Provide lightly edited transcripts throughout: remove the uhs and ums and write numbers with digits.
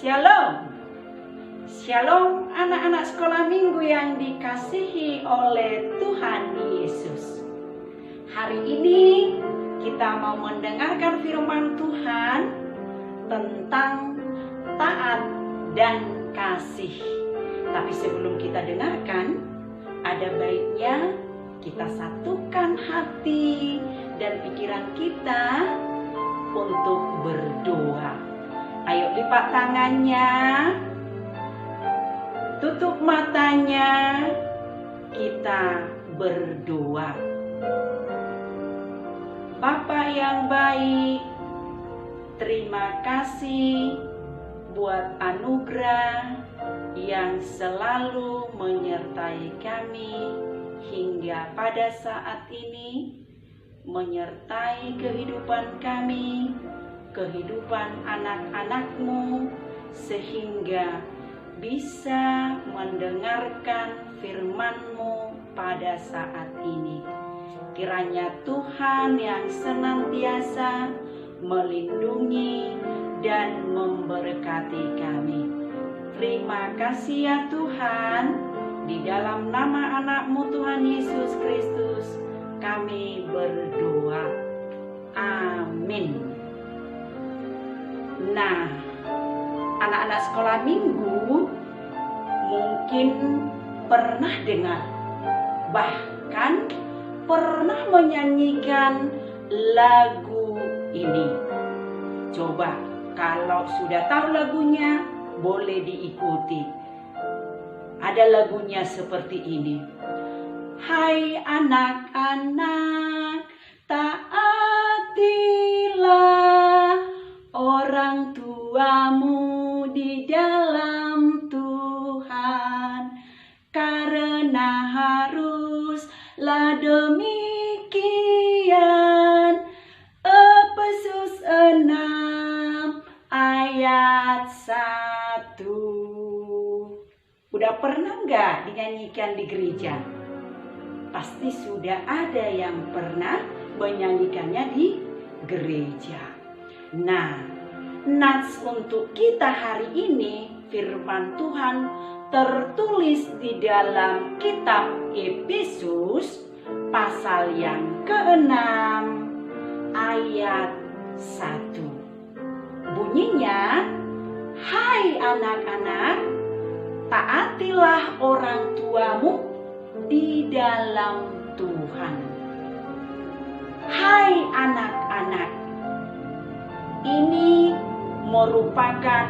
Shalom. Shalom anak-anak sekolah minggu yang dikasihi oleh Tuhan Yesus. Hari ini kita mau mendengarkan firman Tuhan tentang taat dan kasih. Tapi sebelum kita dengarkan, ada baiknya kita satukan hati dan pikiran kita untuk berdoa. Ayo lipat tangannya, tutup matanya, kita berdoa. Bapa yang baik, terima kasih buat anugerah yang selalu menyertai kami hingga pada saat ini, menyertai kehidupan kami, kehidupan anak-anak-Mu, sehingga bisa mendengarkan firman-Mu pada saat ini. Kiranya Tuhan yang senantiasa melindungi dan memberkati kami. Terima kasih ya Tuhan, di dalam nama anak-Mu Tuhan Yesus Kristus kami berdoa. Amin. Nah, anak-anak sekolah minggu mungkin pernah dengar, bahkan pernah menyanyikan lagu ini. Coba kalau sudah tahu lagunya, boleh diikuti. Ada lagunya seperti ini. Hai anak-anak, taatilah orang tuamu di dalam Tuhan, karena haruslah demikian. Efesus 6 ayat 1. Udah pernah nggak dinyanyikan di gereja? Pasti sudah ada yang pernah menyanyikannya di gereja. Nah, nats untuk kita hari ini, firman Tuhan tertulis di dalam kitab Efesus pasal yang ke-6 ayat 1. Bunyinya, hai anak-anak, taatilah orang tuamu di dalam Tuhan. Hai anak-anak, ini merupakan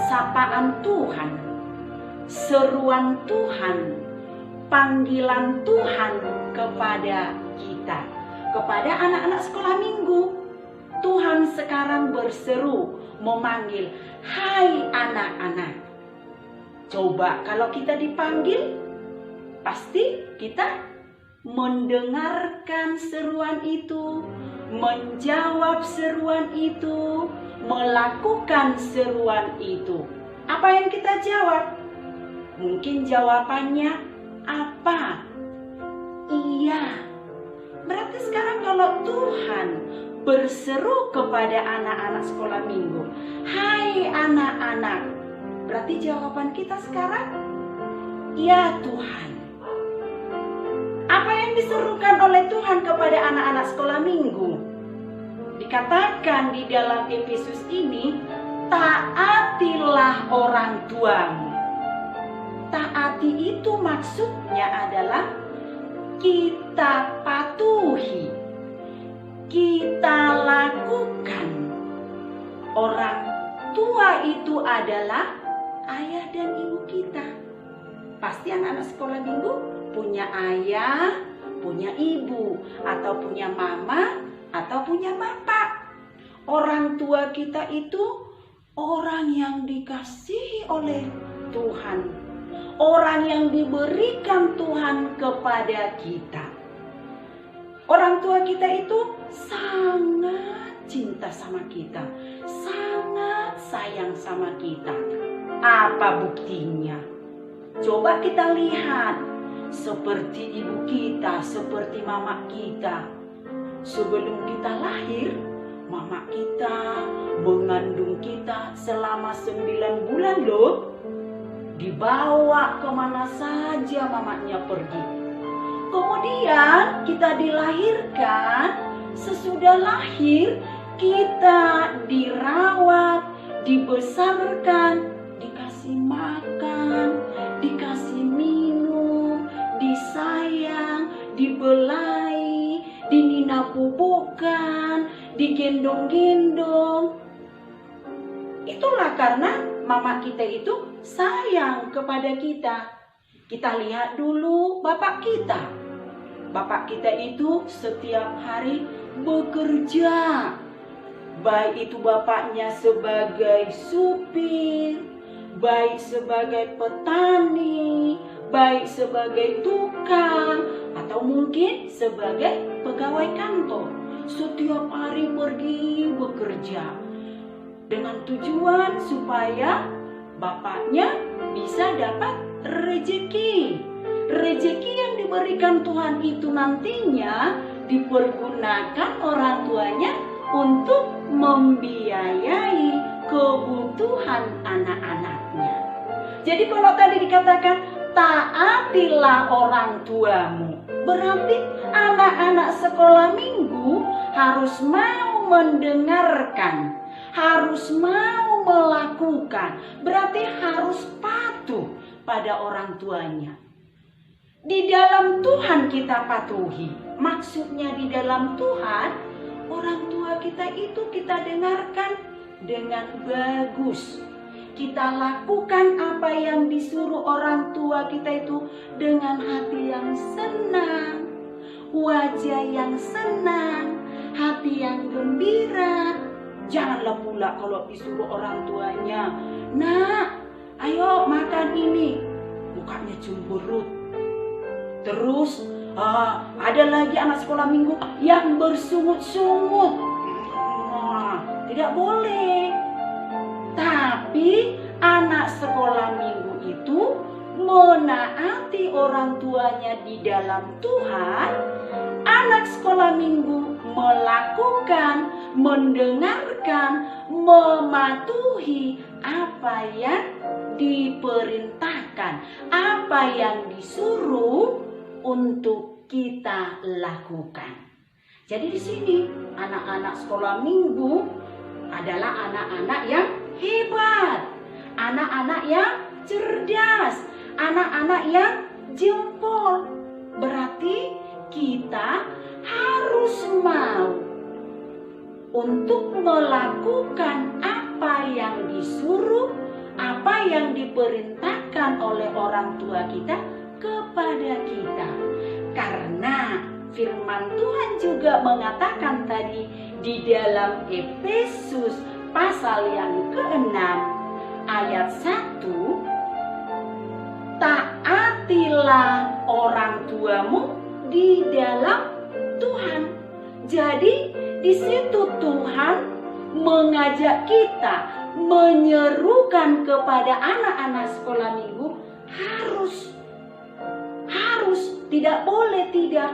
sapaan Tuhan, seruan Tuhan, panggilan Tuhan kepada kita, kepada anak-anak sekolah minggu. Tuhan sekarang berseru, memanggil, hai anak-anak. Coba kalau kita dipanggil, pasti kita mendengarkan seruan itu, menjawab seruan itu, melakukan seruan itu. Apa yang kita jawab? Mungkin jawabannya apa? Iya. Berarti sekarang kalau Tuhan berseru kepada anak-anak sekolah minggu, hai anak-anak, berarti jawaban kita sekarang, ya Tuhan. Apa yang diserukan oleh Tuhan kepada anak-anak sekolah minggu? Dikatakan di dalam Efesus ini, taatilah orang tuamu. Taati itu maksudnya adalah kita patuhi, kita lakukan. Orang tua itu adalah ayah dan ibu kita. Pasti anak-anak sekolah minggu punya ayah, punya ibu, atau punya mama, atau punya bapak. Orang tua kita itu orang yang dikasihi oleh Tuhan, orang yang diberikan Tuhan kepada kita. Orang tua kita itu sangat cinta sama kita, sangat sayang sama kita. Apa buktinya? Coba kita lihat, seperti ibu kita, seperti mama kita. Sebelum kita lahir, Mama kita mengandung kita selama 9 bulan loh. Dibawa kemana saja mamanya pergi. Kemudian kita dilahirkan. Sesudah lahir kita dirawat, dibesarkan, dikasih makan, dikasih minum, disayang, dibelai, dinina pupukan, digendong-gendong. Itulah karena mama kita itu sayang kepada kita. Kita lihat dulu bapak kita. Bapak kita itu setiap hari bekerja. Baik itu bapaknya sebagai supir, baik sebagai petani, baik sebagai tukang, atau mungkin sebagai pegawai kantor. Setiap hari pergi bekerja dengan tujuan supaya bapaknya bisa dapat rezeki. Rezeki yang diberikan Tuhan itu nantinya dipergunakan orang tuanya untuk membiayai kebutuhan anak-anaknya. Jadi kalau tadi dikatakan taatilah orang tuamu, berarti anak-anak sekolah minggu harus mau mendengarkan, harus mau melakukan, berarti harus patuh pada orang tuanya. Di dalam Tuhan kita patuhi. Maksudnya di dalam Tuhan, orang tua kita itu kita dengarkan dengan bagus. Kita lakukan apa yang disuruh orang tua kita itu dengan hati yang senang, wajah yang senang, hati yang gembira. Janganlah pula kalau disuruh orang tuanya, "Nak, ayo makan ini." Mukanya cemberut. Terus ada lagi anak sekolah minggu yang bersungut-sungut. Tidak boleh. Tapi anak sekolah minggu itu menaati orang tuanya di dalam Tuhan. Anak sekolah minggu melakukan, mendengarkan, mematuhi apa yang diperintahkan, apa yang disuruh untuk kita lakukan. Jadi di sini anak-anak sekolah minggu adalah anak-anak yang hebat, anak-anak yang cerdas, anak-anak yang jempol. Berarti kita harus mau untuk melakukan apa yang disuruh, apa yang diperintahkan oleh orang tua kita kepada kita. Karena firman Tuhan juga mengatakan tadi di dalam Efesus pasal yang ke-6 ayat 1, taatilah orang tuamu di dalam Tuhan. Jadi di situ Tuhan mengajak kita, menyerukan kepada anak-anak sekolah minggu harus, tidak boleh tidak.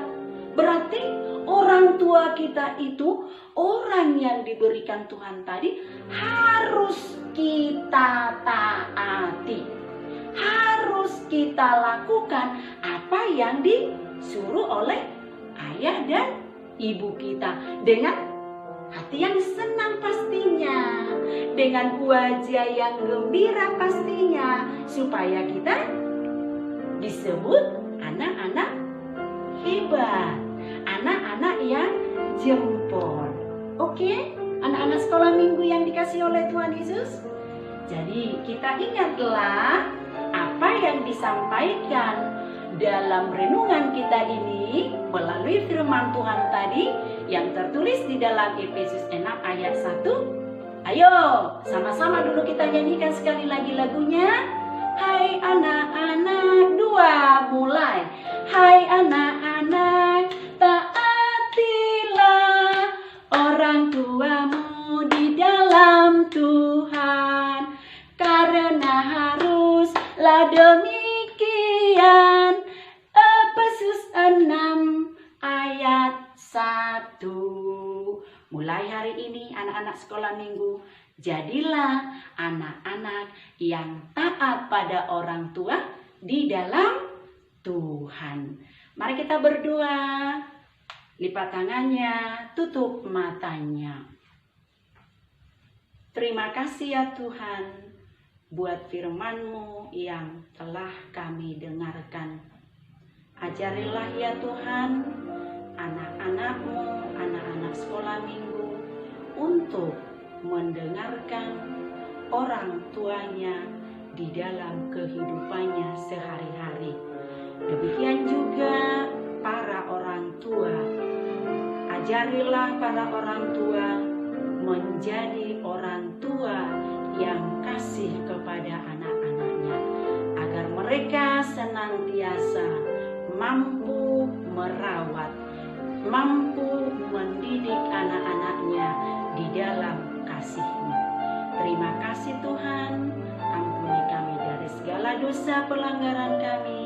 Berarti orang tua kita itu, orang yang diberikan Tuhan tadi, harus kita taati, harus kita lakukan apa yang disuruh oleh ayah dan ibu kita dengan hati yang senang pastinya, dengan wajah yang gembira pastinya, supaya kita disebut anak-anak hebat, anak-anak yang jempol. Oke, anak-anak sekolah minggu yang dikasih oleh Tuhan Yesus. Jadi kita ingatlah apa yang disampaikan dalam renungan kita ini melalui firman Tuhan tadi yang tertulis di dalam Efesus 6 ayat 1. Ayo sama-sama dulu kita nyanyikan sekali lagi lagunya. Hai anak-anak, 2 mulai. Hai anak-anak, taatilah orang tuamu di dalam Tuhan, karena haruslah demikian. Efesus 6 ayat 1. Mulai hari ini anak-anak sekolah minggu, jadilah anak-anak yang taat pada orang tua di dalam Tuhan. Mari kita berdoa. Lipat tangannya, tutup matanya. Terima kasih ya Tuhan buat firman-Mu yang telah kami dengarkan. Ajarilah ya Tuhan anak-anak-Mu, anak-anak sekolah minggu untuk mendengarkan orang tuanya di dalam kehidupannya sehari-hari. Demikian juga para orang tua. Ajarilah para orang tua menjadi orang tua yang kasih kepada anak-anaknya, agar mereka senantiasa mampu merawat, mampu mendidik anak-anaknya di dalam kasih-Mu. Terima kasih Tuhan, ampuni kami dari segala dosa pelanggaran kami,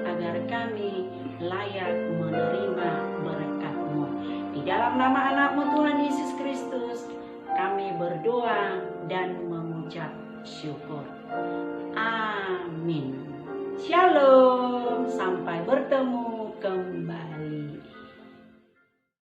agar kami layak menerima berkat-Mu. Di dalam nama anak-Mu Tuhan Yesus Kristus, kami berdoa dan mengucap syukur. Amin. Shalom. Sampai bertemu.